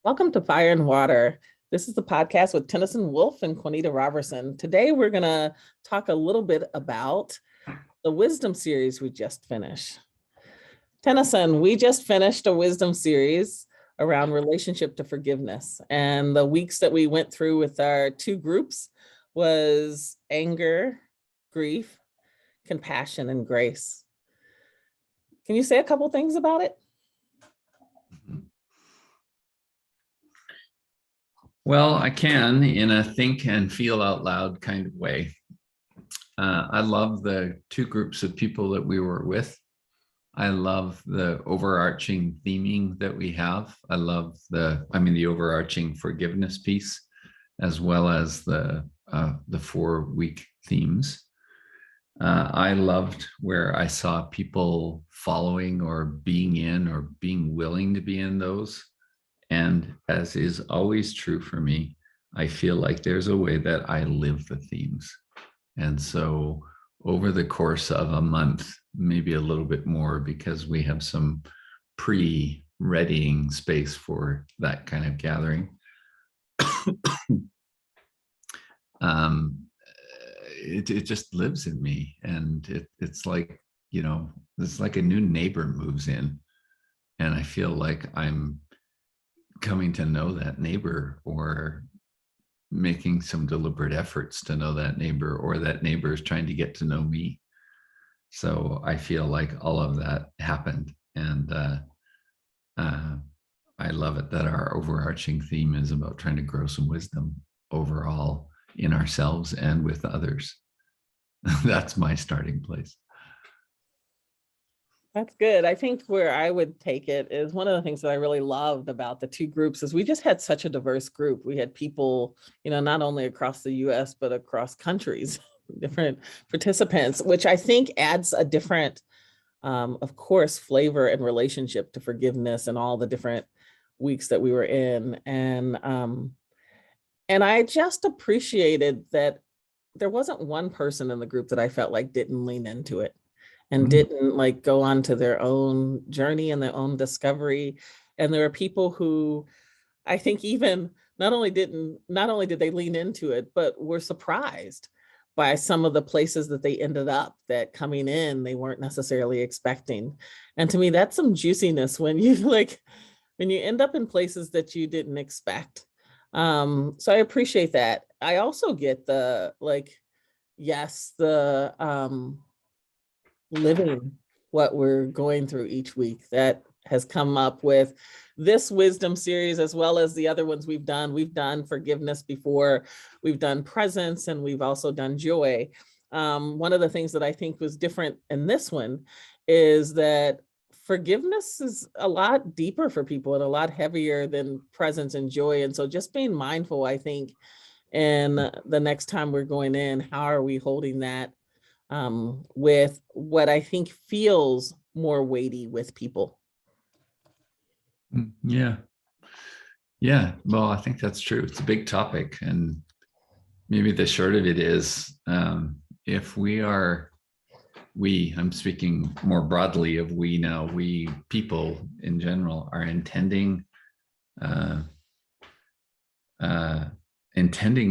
Welcome to Fire and Water. This is the podcast with Tenneson Wolf and Quanita Robertson. Today, we're going to talk a little bit about the wisdom series we just finished. Tenneson, we just finished a wisdom series around relationship to forgiveness. And the weeks that we went through with our two groups was anger, grief, compassion, and grace. Can you say a couple things about it? Well, I can in a think and feel out loud kind of way. I love the two groups of people that we were with. I love the overarching theming that we have. I love the overarching forgiveness piece, as well as the 4-week themes. I loved where I saw people following or being in or being willing to be in those. And as is always true for me, I feel like there's a way that I live the themes. And so over the course of a month, maybe a little bit more, because we have some pre-readying space for that kind of gathering. It just lives in me. And it's like, it's like a new neighbor moves in. And I feel like I'm coming to know that neighbor, or making some deliberate efforts to know that neighbor, or that neighbor is trying to get to know me. So I feel like all of that happened. And I love it that our overarching theme is about trying to grow some wisdom overall in ourselves and with others. That's my starting place. That's good. I think where I would take it is one of the things that I really loved about the two groups is we just had such a diverse group. We had people, not only across the US, but across countries, different participants, which I think adds a different, of course, flavor and relationship to forgiveness and all the different weeks that we were in. And I just appreciated that there wasn't one person in the group that I felt like didn't lean into it and didn't like go on to their own journey and their own discovery. And there are people who I think even not only did they lean into it, but were surprised by some of the places that they ended up, that coming in they weren't necessarily expecting. And to me, that's some juiciness when you end up in places that you didn't expect. So I appreciate that. I also get the living what we're going through each week that has come up with this wisdom series, as well as the other ones we've done. We've done forgiveness before, we've done presence, and we've also done joy. One of the things that I think was different in this one is that forgiveness is a lot deeper for people and a lot heavier than presence and joy. And so just being mindful, I think, and the next time we're going in, how are we holding that with what I think feels more weighty with people? Yeah. Well, I think that's true. It's a big topic. And maybe the short of it is, if I'm speaking more broadly of we now, we people in general are intending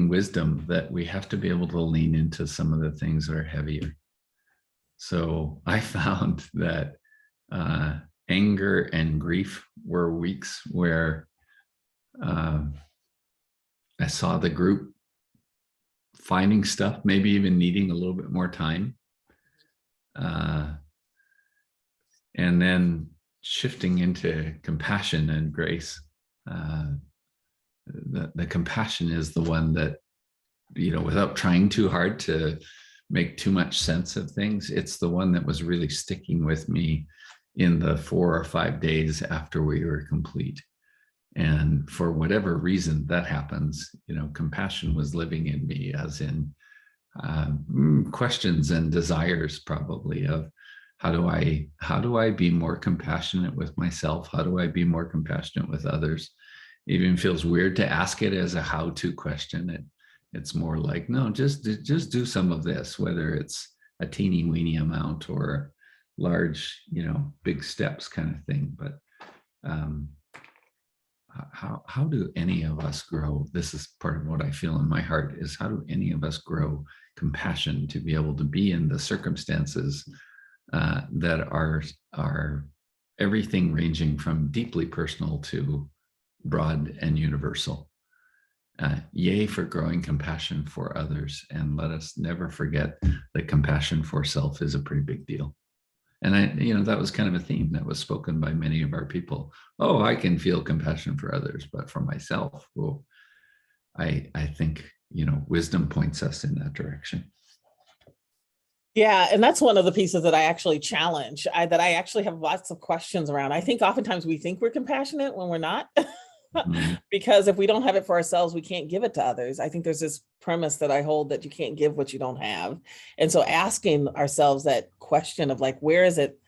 wisdom, that we have to be able to lean into some of the things that are heavier. So I found that anger and grief were weeks where I saw the group finding stuff, maybe even needing a little bit more time. And then shifting into compassion and grace. The compassion is the one that, without trying too hard to make too much sense of things, it's the one that was really sticking with me in the 4 or 5 days after we were complete. And for whatever reason that happens, compassion was living in me, as in questions and desires, probably, of how do I be more compassionate with myself? How do I be more compassionate with others? It even feels weird to ask it as a how-to question. It's more like, no, just do some of this, whether it's a teeny weeny amount or large, big steps kind of thing. But how do any of us grow? This is part of what I feel in my heart, is how do any of us grow compassion to be able to be in the circumstances that are everything ranging from deeply personal to broad and universal. Yay for growing compassion for others, and let us never forget that compassion for self is a pretty big deal. And that was kind of a theme that was spoken by many of our people. Oh, I can feel compassion for others, but for myself, well, I think, wisdom points us in that direction. Yeah, and that's one of the pieces that I actually challenge, that I actually have lots of questions around. I think oftentimes we think we're compassionate when we're not. Because if we don't have it for ourselves, we can't give it to others. I think there's this premise that I hold that you can't give what you don't have. And so asking ourselves that question of like, where is it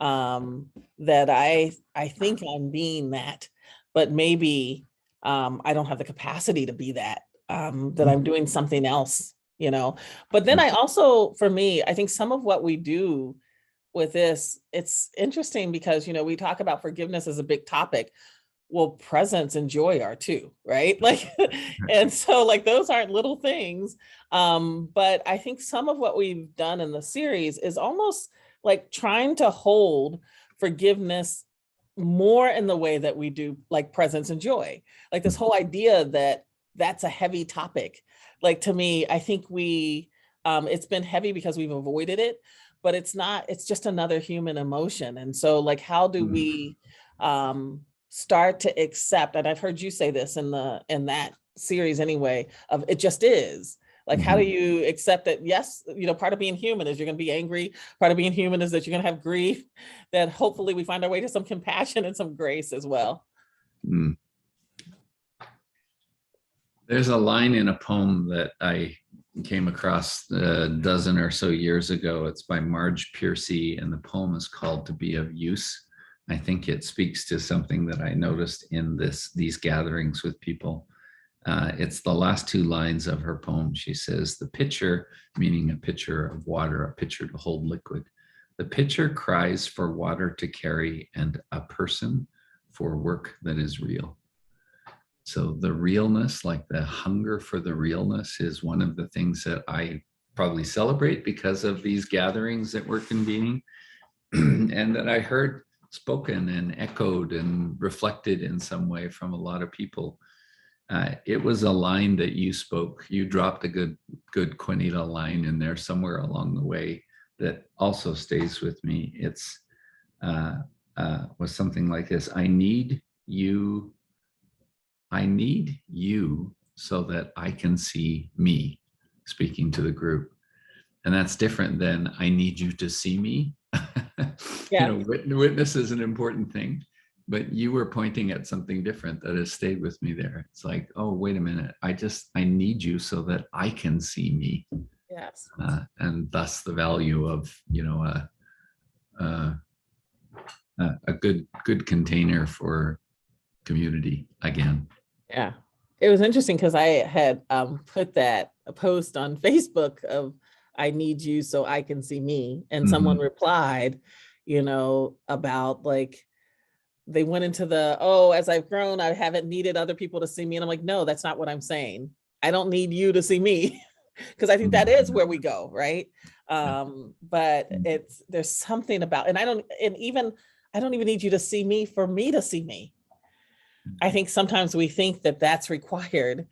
that I think I'm being that, but maybe I don't have the capacity to be that, that I'm doing something else, But then I also, for me, I think some of what we do with this, it's interesting because, we talk about forgiveness as a big topic. Well, presence and joy are too, right? Like, and so like those aren't little things. But I think some of what we've done in the series is almost like trying to hold forgiveness more in the way that we do like presence and joy. Like this whole idea that that's a heavy topic. Like to me, I think it's been heavy because we've avoided it, but it's not, it's just another human emotion. And so like, how do we, start to accept, and I've heard you say this in that series anyway, of it just is. Like, how do you accept that? Yes, part of being human is you're going to be angry. Part of being human is that you're going to have grief, that hopefully we find our way to some compassion and some grace as well. There's a line in a poem that I came across a dozen or so years ago. It's by Marge Piercy, and the poem is called "To Be of Use." I think it speaks to something that I noticed in these gatherings with people. It's the last two lines of her poem. She says, "The pitcher," meaning a pitcher of water, a pitcher to hold liquid. "The pitcher cries for water to carry, and a person for work that is real." So the realness, like the hunger for the realness, is one of the things that I probably celebrate because of these gatherings that we're convening, and that I heard spoken and echoed and reflected in some way from a lot of people. It was a line that you spoke. You dropped a good Quanita line in there somewhere along the way that also stays with me. It's was something like this: I need you so that I can see me, speaking to the group. And that's different than "I need you to see me." Yeah. Witness is an important thing, but you were pointing at something different that has stayed with me there. It's like, oh, wait a minute. I need you so that I can see me. Yes. And thus the value of, a good container for community again. Yeah. It was interesting because I had put a post on Facebook of "I need you so I can see me." And someone replied, about like, they went into as I've grown, I haven't needed other people to see me. And I'm like, no, that's not what I'm saying. I don't need you to see me. Because I think that is where we go, right? But there's something about, and I don't even need you to see me for me to see me. I think sometimes we think that that's required,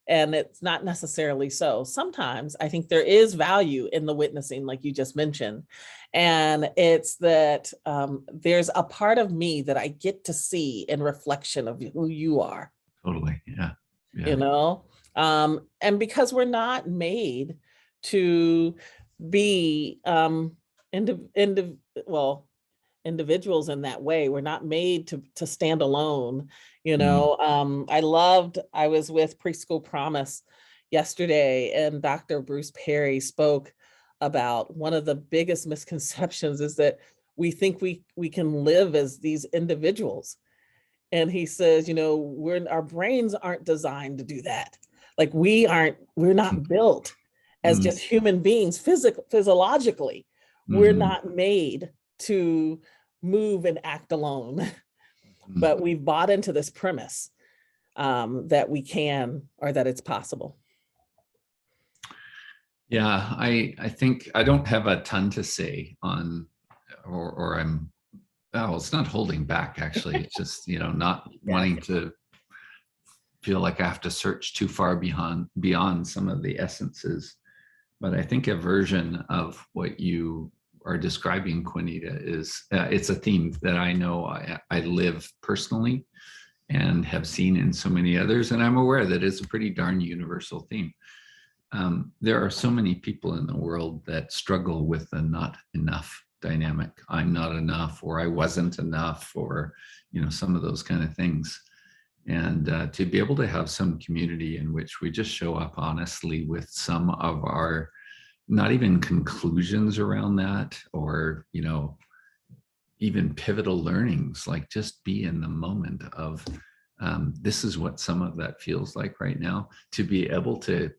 and it's not necessarily so. Sometimes I think there is value in the witnessing, like you just mentioned. And it's that there's a part of me that I get to see in reflection of who you are. Totally. Yeah. And because we're not made to be individuals in that way. We're not made to stand alone. I was with Preschool Promise yesterday, and Dr. Bruce Perry spoke about one of the biggest misconceptions is that we think we can live as these individuals. And he says, our brains aren't designed to do that. Like we're not built as just human beings physiologically. We're not made to move and act alone. But we've bought into this premise that we can, or that it's possible. Yeah, I think I don't have a ton to say on, or I'm, oh, it's not holding back, actually. It's just, not wanting to feel like I have to search too far beyond some of the essences. But I think a version of what you are describing, Quanita, is it's a theme that I know I live personally and have seen in so many others. And I'm aware that it's a pretty darn universal theme. There are so many people in the world that struggle with the not enough dynamic. I'm not enough, or I wasn't enough, or, some of those kind of things. And to be able to have some community in which we just show up honestly with some of our, not even conclusions around that, or, even pivotal learnings, like just be in the moment of, this is what some of that feels like right now, to be able to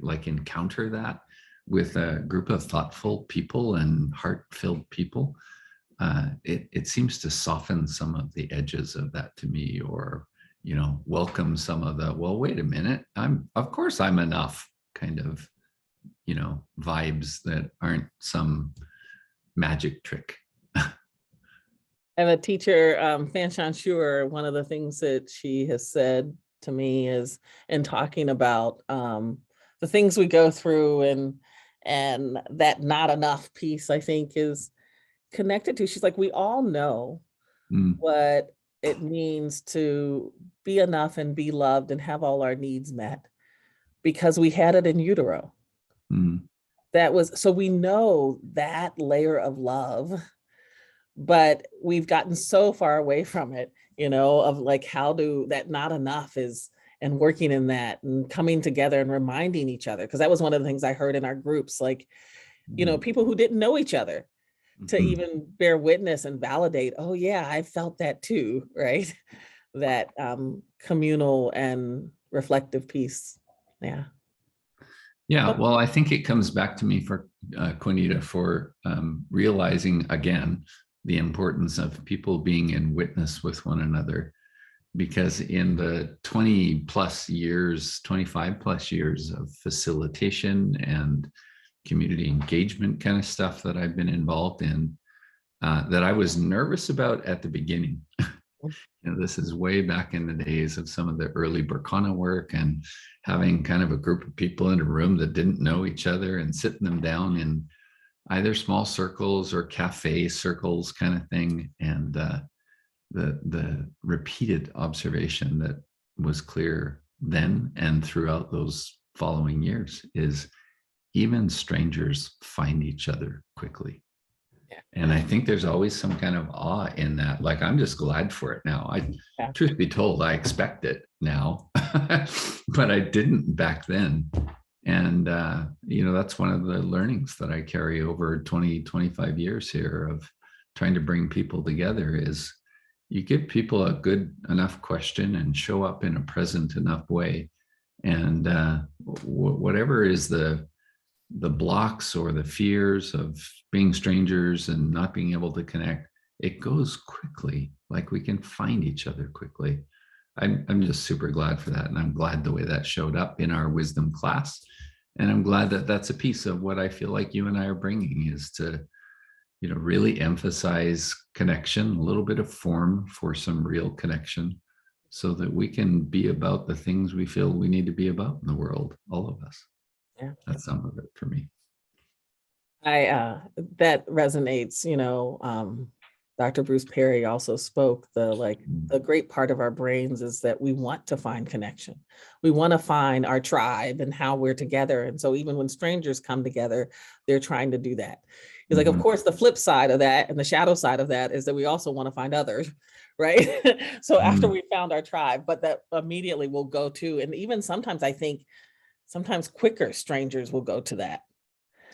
like encounter that with a group of thoughtful people and heart-filled people. It seems to soften some of the edges of that to me, or, welcome some of the, well, wait a minute, of course I'm enough kind of, vibes that aren't some magic trick. And a teacher, Fanshan Shure, one of the things that she has said to me is, in talking about the things we go through, and that not enough piece, I think, is connected to, she's like, we all know what it means to be enough and be loved and have all our needs met, because we had it in utero. So we know that layer of love, but we've gotten so far away from it, of like, how do that not enough is, and working in that and coming together and reminding each other. Because that was one of the things I heard in our groups, like, people who didn't know each other, to even bear witness and validate, oh yeah, I felt that too, right? That communal and reflective piece. Yeah. Yeah, well, I think it comes back to me for Quanita, for realizing again the importance of people being in witness with one another, because in the 20 plus years, 25 plus years of facilitation and community engagement kind of stuff that I've been involved in, that I was nervous about at the beginning. This is way back in the days of some of the early Berkana work, and having kind of a group of people in a room that didn't know each other and sitting them down in either small circles or cafe circles kind of thing. And the repeated observation that was clear then and throughout those following years is, even strangers find each other quickly. And I think there's always some kind of awe in that. Like, I'm just glad for it now. Truth be told, I expect it now, but I didn't back then. And, that's one of the learnings that I carry over 20, 25 years here of trying to bring people together, is you give people a good enough question and show up in a present enough way. And whatever is the blocks or the fears of being strangers and not being able to connect, it goes quickly. Like, we can find each other quickly. I'm just super glad for that. And I'm glad the way that showed up in our wisdom class. And I'm glad that that's a piece of what I feel like you and I are bringing, is to, really emphasize connection, a little bit of form for some real connection, so that we can be about the things we feel we need to be about in the world, all of us. Yeah. That's some of it for me. That resonates. Dr. Bruce Perry also spoke, the great part of our brains is that we want to find connection. We want to find our tribe and how we're together. And so even when strangers come together, they're trying to do that. He's like, of course, the flip side of that and the shadow side of that is that we also want to find others, right? So after we found our tribe, but that immediately will go to, and even sometimes I think, sometimes quicker strangers will go to that.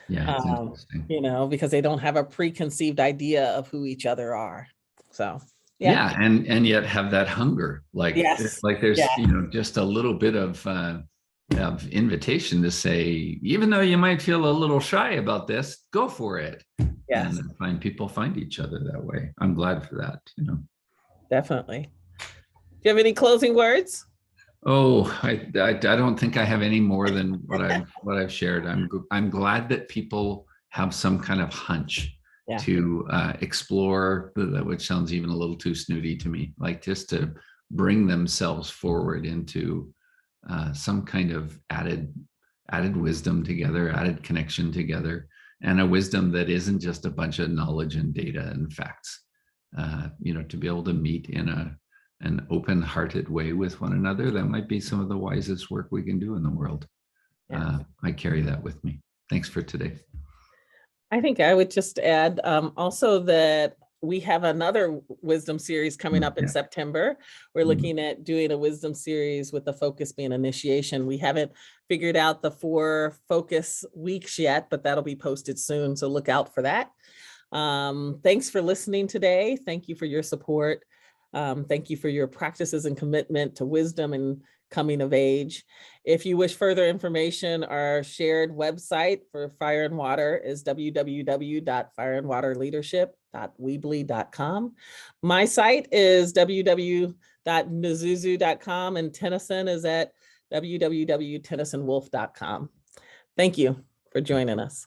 Yeah, it's interesting. Because they don't have a preconceived idea of who each other are. So yeah, and yet have that hunger, like, yes. Like there's just a little bit of invitation to say, even though you might feel a little shy about this, go for it. Yes. And people find each other that way. I'm glad for that. Definitely. you have any closing words? Oh, I don't think I have any more than what I've shared. I'm glad that people have some kind of hunch Yeah. to explore, which sounds even a little too snooty to me, like just to bring themselves forward into some kind of added wisdom together, added connection together, and a wisdom that isn't just a bunch of knowledge and data and facts. To be able to meet in an open-hearted way with one another, that might be some of the wisest work we can do in the world. Yeah. I carry that with me. Thanks for today. I think I would just add also that we have another wisdom series coming up in September. We're looking at doing a wisdom series with the focus being initiation. We haven't figured out the 4 focus weeks yet, but that'll be posted soon. So look out for that. Thanks for listening today. Thank you for your support. Thank you for your practices and commitment to wisdom and coming of age. If you wish further information, our shared website for Fire and Water is www.fireandwaterleadership.weebly.com. My site is www.nazuzu.com, and Tenneson is at www.tennessonwolf.com. Thank you for joining us.